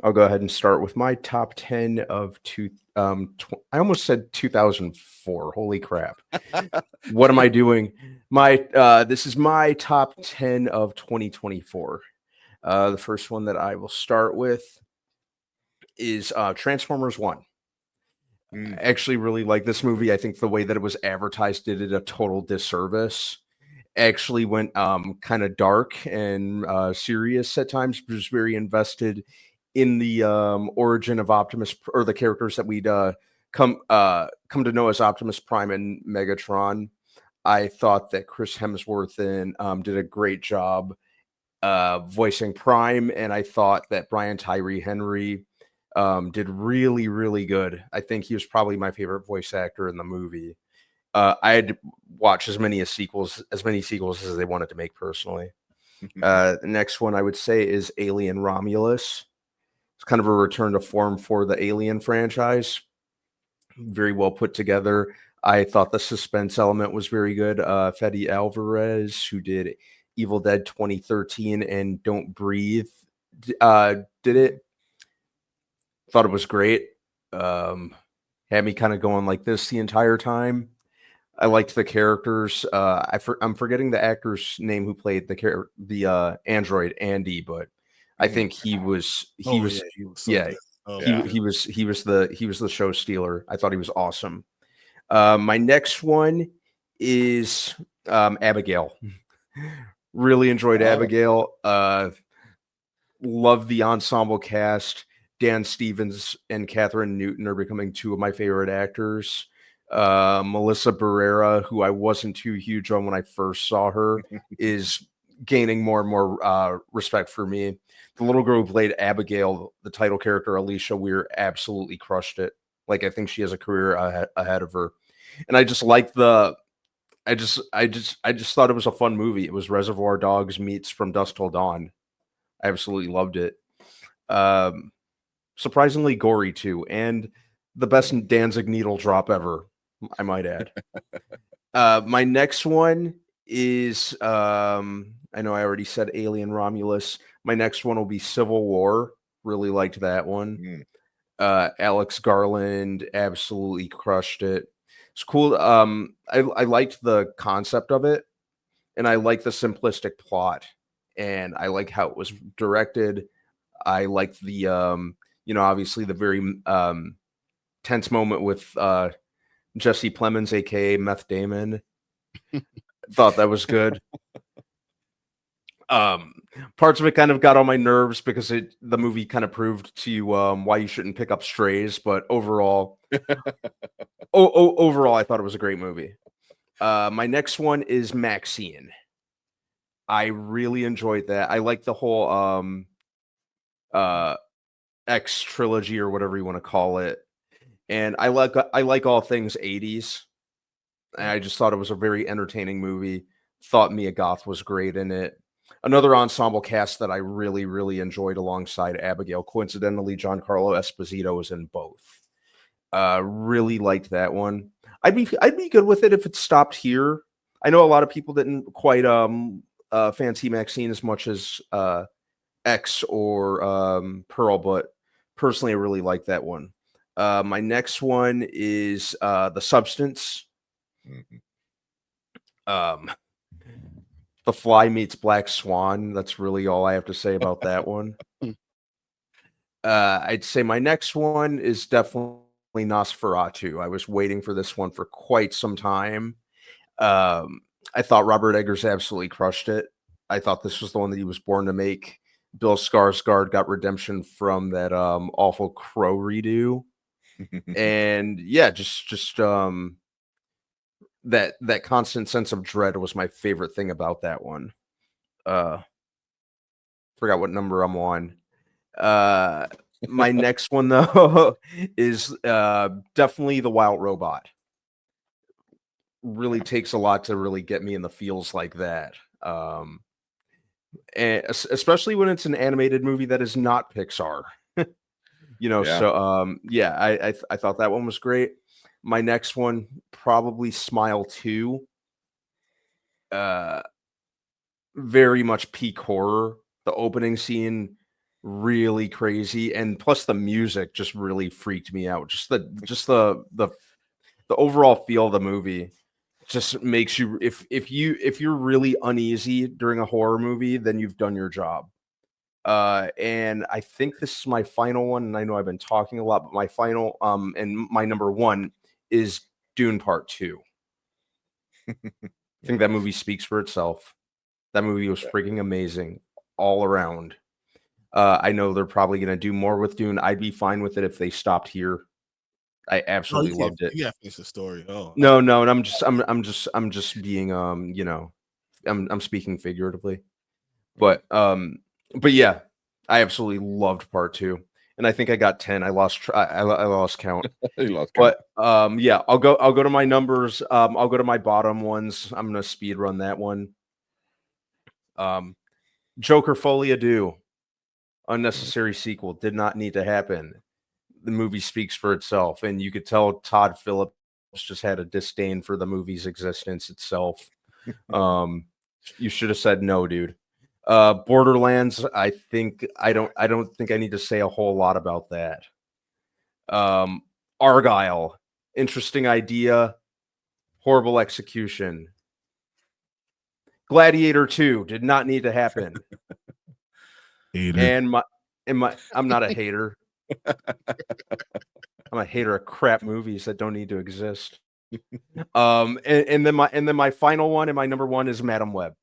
I'll go ahead and start with my top 10 of I almost said 2004. Holy crap. What am I doing? This is my top 10 of 2024. The first one that I will start with is Transformers 1. I Mm. actually really like this movie. I think the way that it was advertised did it a total disservice. Actually went kind of dark and serious at times, but was very invested in the origin of Optimus or the characters that we'd come to know as Optimus Prime and Megatron. I thought that Chris Hemsworth and did a great job voicing Prime, and I thought that Brian Tyree Henry did really, really good. I think he was probably my favorite voice actor in the movie. I had to watch as many sequels as they wanted to make personally. The next one I would say is Alien Romulus. It's kind of a return to form for the Alien franchise. Very well put together. I thought the suspense element was very good. Fede Alvarez, who did Evil Dead 2013 and Don't Breathe, did it. Thought it was great. Um, had me kind of going like this the entire time. I liked the characters. I'm forgetting the actor's name who played the android Andy, but I Mm. think he Oh yeah, was he was so yeah good. Oh Yeah. yeah. he was the show stealer. I thought he was awesome. My next one is Abigail. Really enjoyed Oh, Abigail. Love the ensemble cast. Dan Stevens and Catherine Newton are becoming two of my favorite actors. Melissa Barrera, who I wasn't too huge on when I first saw her, is gaining more and more respect for me. The little girl who played Abigail, the title character Alicia Weir, absolutely crushed it. Like I think she has a career ahead of her, and I just like the. I just thought it was a fun movie. It was Reservoir Dogs meets From Dusk Till Dawn. I absolutely loved it. Um, Surprisingly gory too, and the best Danzig needle drop ever, I might add. My next one is I know I already said Alien Romulus. My next one will be Civil War. Really liked that one. mm. Alex Garland absolutely crushed it. It's cool. I liked the concept of it, and I like the simplistic plot, and I like how it was directed. I like the obviously the very tense moment with Jesse Plemons, aka Meth Damon. Thought that was good. Um, Parts of it kind of got on my nerves because the movie kind of proved to you why you shouldn't pick up strays. But overall, I thought it was a great movie. My next one is Maxine. I really enjoyed that. I like the whole uh X trilogy or whatever you want to call it. And I like all things 80s. And I just thought it was a very entertaining movie. Thought Mia Goth was great in it. Another ensemble cast that I really, really enjoyed alongside Abigail. Coincidentally, Giancarlo Esposito was in both. Really liked that one. I'd be good with it if it stopped here. I know a lot of people didn't quite fancy Maxine as much as X or Pearl, but personally, I really like that one. My next one is The Substance. Mhm. Um, The Fly meets Black Swan. That's really all I have to say about that one. I'd say my next one is definitely Nosferatu. I was waiting for this one for quite some time. Um, I thought Robert Eggers absolutely crushed it. I thought this was the one that he was born to make. Bill Skarsgård got redemption from that awful Crow redo, and yeah, just that constant sense of dread was my favorite thing about that one. Uh, Forgot what number I'm on. Uh, my next one though is definitely the Wild Robot. Really takes a lot to really get me in the feels like that. And especially when it's an animated movie that is not Pixar. Yeah. Yeah, I thought that one was great. My next one probably Smile 2. Uh very much peak horror. The opening scene really crazy, and plus the music just really freaked me out. Just the overall feel of the movie just makes you, if you're really uneasy during a horror movie, then you've done your job. And I think this is my final one, and I know I've been talking a lot, but my final and my number one is Dune Part 2. I think that movie speaks for itself. That movie was freaking amazing all around. I know they're probably going to do more with Dune. I'd be fine with it if they stopped here. I No, absolutely loved it. you can't finish the story. Oh No, no, and I'm just being I'm speaking figuratively. But yeah, I absolutely loved Part 2. And I think I got 10. I lost I lost count. You lost count. But yeah, I'll go to my numbers. I'll go to my bottom ones. I'm gonna speed run that one. Joker Folie à Deux. Unnecessary sequel. Did not need to happen. The movie speaks for itself, and you could tell Todd Phillips just had a disdain for the movie's existence itself. You should have said no, dude. Borderlands, I don't think I need to say a whole lot about that. Argyle, interesting idea, horrible execution. Gladiator 2 did not need to happen. And I'm not a hater. I'm a hater of crap movies that don't need to exist. And then my final one and my number one is Madam Web.